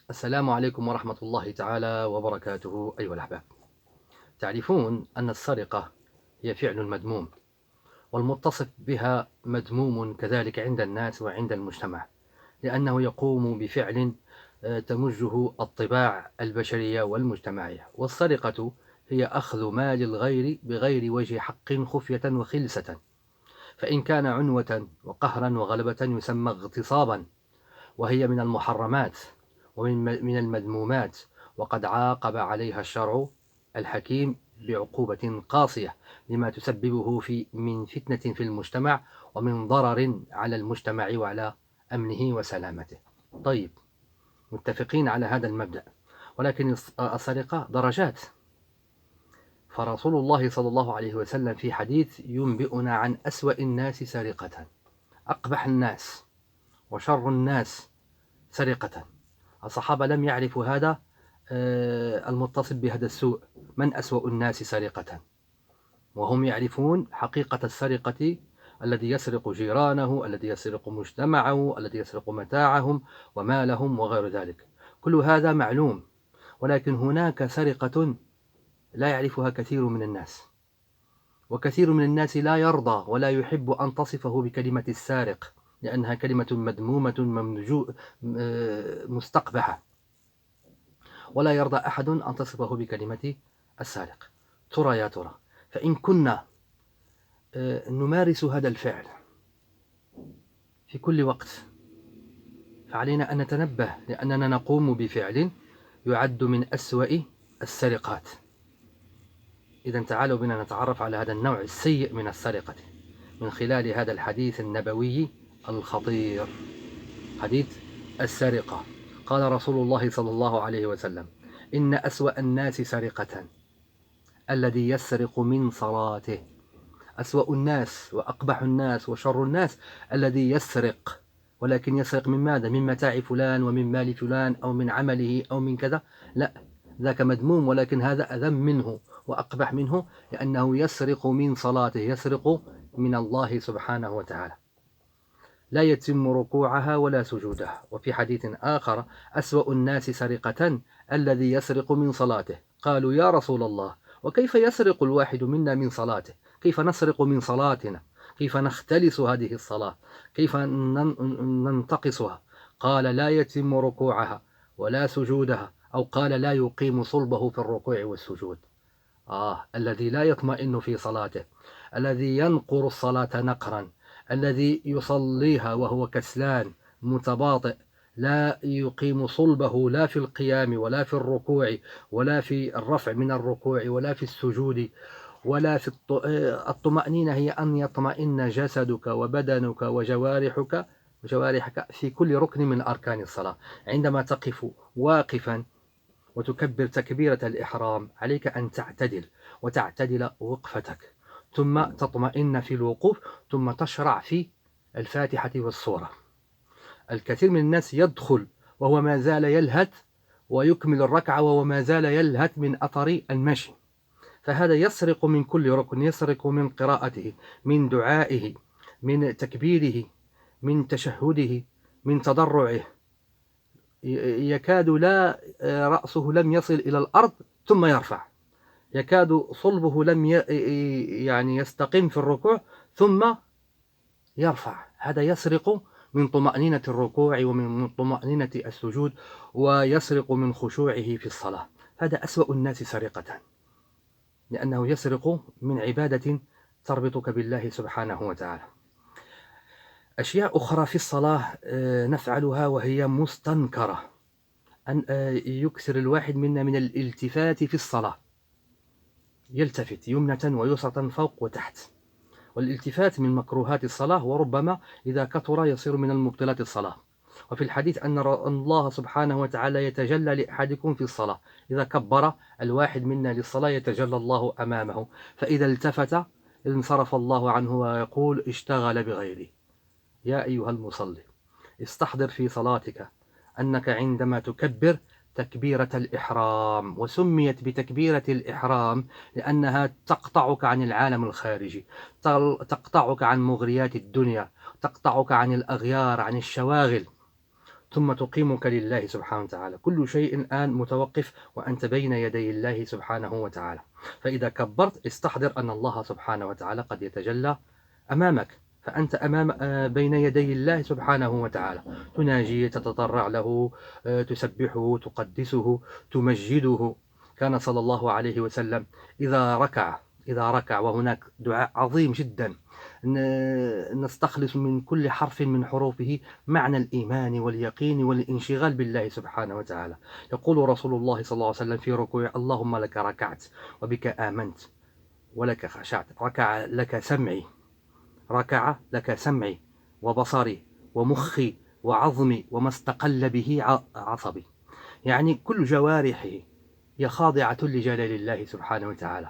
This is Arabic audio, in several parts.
السلام عليكم ورحمة الله تعالى وبركاته أيها الأحباب. تعرفون أن السرقة هي فعل مذموم، والمتصف بها مذموم كذلك عند الناس وعند المجتمع، لأنه يقوم بفعل تمجه الطباع البشرية والمجتمعية. والسرقة هي أخذ مال الغير بغير وجه حق خفية وخلسة، فإن كان عنوة وقهرا وغلبة يسمى اغتصابا، وهي من المحرمات ومن المذمومات، وقد عاقب عليها الشرع الحكيم بعقوبة قاسية لما تسببه من فتنة في المجتمع ومن ضرر على المجتمع وعلى أمنه وسلامته. طيب، متفقين على هذا المبدأ، ولكن السرقة درجات. فرسول الله صلى الله عليه وسلم في حديث ينبئنا عن أسوأ الناس سرقة، أقبح الناس وشر الناس سرقة. الصحابة لم يعرفوا هذا المتصف بهذا السوء، من أسوأ الناس سرقة، وهم يعرفون حقيقة السرقة: الذي يسرق جيرانه، الذي يسرق مجتمعه، الذي يسرق متاعهم ومالهم وغير ذلك. كل هذا معلوم، ولكن هناك سرقة لا يعرفها كثير من الناس، وكثير من الناس لا يرضى ولا يحب أن تصفه بكلمة السارق، لأنها كلمة مذمومة مستقبحة، ولا يرضى أحد أن تصفه بكلمة السارق. ترى يا ترى، فإن كنا نمارس هذا الفعل في كل وقت، فعلينا أن نتنبه، لأننا نقوم بفعل يعد من أسوأ السرقات. إذا تعالوا بنا نتعرف على هذا النوع السيء من السرقة من خلال هذا الحديث النبوي الخطير، حديث السرقة. قال رسول الله صلى الله عليه وسلم: إن أسوأ الناس سرقة الذي يسرق من صلاته. أسوأ الناس وأقبح الناس وشر الناس الذي يسرق، ولكن يسرق من ماذا؟ من متاع فلان ومن مال فلان أو من عمله أو من كذا؟ لا، ذاك مذموم، ولكن هذا أذم منه وأقبح منه، لأنه يسرق من صلاته، يسرق من الله سبحانه وتعالى، لا يتم ركوعها ولا سجودها. وفي حديث آخر: أسوأ الناس سرقة الذي يسرق من صلاته. قالوا: يا رسول الله، وكيف يسرق الواحد منا من صلاته؟ كيف نسرق من صلاتنا؟ كيف نختلس هذه الصلاة؟ كيف ننتقصها؟ قال: لا يتم ركوعها ولا سجودها، أو قال: لا يقيم صلبه في الركوع والسجود. الذي لا يطمئن في صلاته، الذي ينقر الصلاة نقرا، الذي يصليها وهو كسلان متباطئ، لا يقيم صلبه لا في القيام ولا في الركوع ولا في الرفع من الركوع ولا في السجود ولا في الطمأنينة هي أن يطمئن جسدك وبدنك وجوارحك في كل ركن من أركان الصلاة. عندما تقف واقفا وتكبر تكبيرة الإحرام، عليك أن تعتدل وتعتدل وقفتك، ثم تطمئن في الوقوف، ثم تشرع في الفاتحة والسورة. الكثير من الناس يدخل وهو ما زال يلهث، ويكمل الركعة وهو ما زال يلهث من أثر المشي، فهذا يسرق من كل ركن، يسرق من قراءته، من دعائه، من تكبيره، من تشهده، من تضرعه. يكاد لا رأسه لم يصل إلى الأرض ثم يرفع، يكاد صلبه لم يعني يستقيم في الركوع ثم يرفع. هذا يسرق من طمأنينة الركوع ومن طمأنينة السجود، ويسرق من خشوعه في الصلاة. هذا أسوأ الناس سرقة، لأنه يسرق من عبادة تربطك بالله سبحانه وتعالى. أشياء أخرى في الصلاة نفعلها وهي مستنكرة، أن يكثر الواحد منا من الالتفات في الصلاة، يلتفت يمنة ويسرة فوق وتحت، والالتفات من مكروهات الصلاة، وربما إذا كثر يصير من المبطلات الصلاة. وفي الحديث أن الله سبحانه وتعالى يتجلى لأحدكم في الصلاة، إذا كبر الواحد منا للصلاة يتجلى الله أمامه، فإذا التفت انصرف الله عنه ويقول: اشتغل بغيره. يا أيها المصلي، استحضر في صلاتك أنك عندما تكبر تكبيرة الإحرام، وسميت بتكبيرة الإحرام لأنها تقطعك عن العالم الخارجي، تقطعك عن مغريات الدنيا، تقطعك عن الأغيار، عن الشواغل، ثم تقيمك لله سبحانه وتعالى. كل شيء الآن متوقف وأنت بين يدي الله سبحانه وتعالى. فإذا كبرت استحضر أن الله سبحانه وتعالى قد يتجلى أمامك، فأنت بين يدي الله سبحانه وتعالى، تناجيه، تتضرع له، تسبحه، تقدسه، تمجده. كان صلى الله عليه وسلم إذا ركع وهناك دعاء عظيم جدا نستخلص من كل حرف من حروفه معنى الإيمان واليقين والانشغال بالله سبحانه وتعالى. يقول رسول الله صلى الله عليه وسلم في ركوعه: اللهم لك ركعت وبك آمنت ولك خشعت. ركع لك سمعي وبصري ومخي وعظمي وما استقل به عصبي. يعني كل جوارحه هي خاضعة لجلال الله سبحانه وتعالى.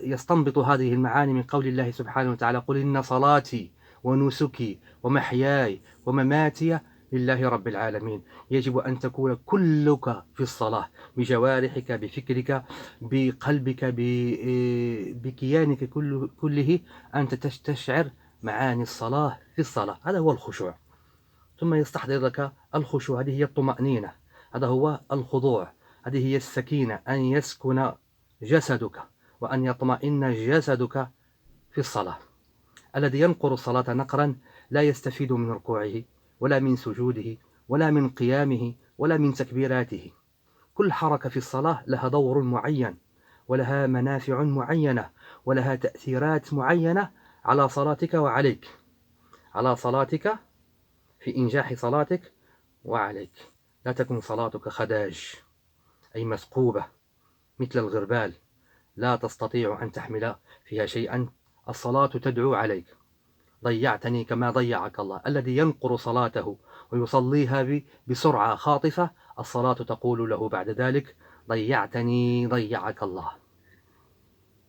يستنبط هذه المعاني من قول الله سبحانه وتعالى: قل إن صلاتي ونسكي ومحياي ومماتي لله رب العالمين. يجب أن تكون كلك في الصلاة، بجوارحك، بفكرك، بقلبك، بكيانك كله، أنت تستشعر معاني الصلاة في الصلاة. هذا هو الخشوع. ثم يستحضر لك الخشوع، هذه هي الطمأنينة، هذا هو الخضوع، هذه هي السكينة، أن يسكن جسدك وأن يطمئن جسدك في الصلاة. الذي ينقر الصلاة نقرا لا يستفيد من ركوعه ولا من سجوده ولا من قيامه ولا من تكبيراته. كل حركة في الصلاة لها دور معين ولها منافع معينة ولها تأثيرات معينة على صلاتك وعليك، على صلاتك في إنجاح صلاتك وعليك. لا تكن صلاتك خداج، أي مثقوبة مثل الغربال لا تستطيع أن تحمل فيها شيئا. الصلاة تدعو عليك: ضيعتني كما ضيعك الله. الذي ينقر صلاته ويصليها بسرعة خاطفة، الصلاة تقول له بعد ذلك: ضيعتني ضيعك الله،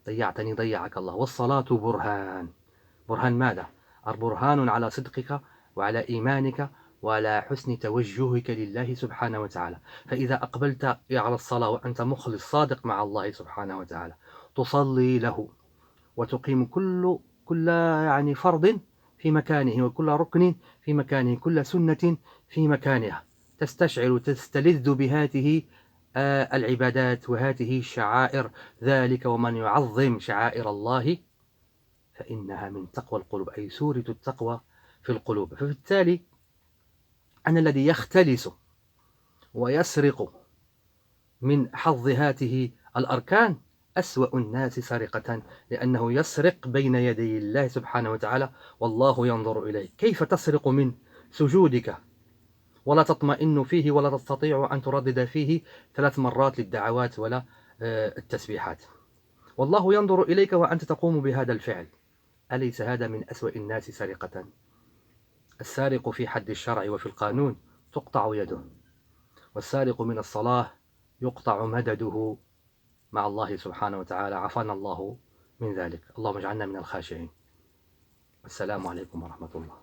ضيعتني ضيعك الله. والصلاة برهان. برهان ماذا؟ برهان على صدقك وعلى إيمانك وعلى حسن توجهك لله سبحانه وتعالى. فإذا أقبلت على الصلاة وأنت مخلص صادق مع الله سبحانه وتعالى، تصلي له وتقيم كل يعني فرض في مكانه وكل ركن في مكانه، كل سنة في مكانها، تستشعر تستلذ بهذه العبادات وهذه الشعائر. ذلك ومن يعظم شعائر الله فإنها من تقوى القلوب، أي سورة التقوى في القلوب. فبالتالي أن الذي يختلس ويسرق من حظ هذه الأركان أسوأ الناس سرقة، لأنه يسرق بين يدي الله سبحانه وتعالى والله ينظر إليه. كيف تسرق من سجودك ولا تطمئن فيه ولا تستطيع أن تردد فيه 3 مرات للدعوات ولا التسبيحات؟ والله ينظر إليك وأنت تقوم بهذا الفعل. أليس هذا من أسوأ الناس سرقة؟ السارق في حد الشرع وفي القانون تقطع يده، والسارق من الصلاة يقطع مدده مع الله سبحانه وتعالى. عافانا الله من ذلك. اللهم اجعلنا من الخاشعين. السلام عليكم ورحمة الله.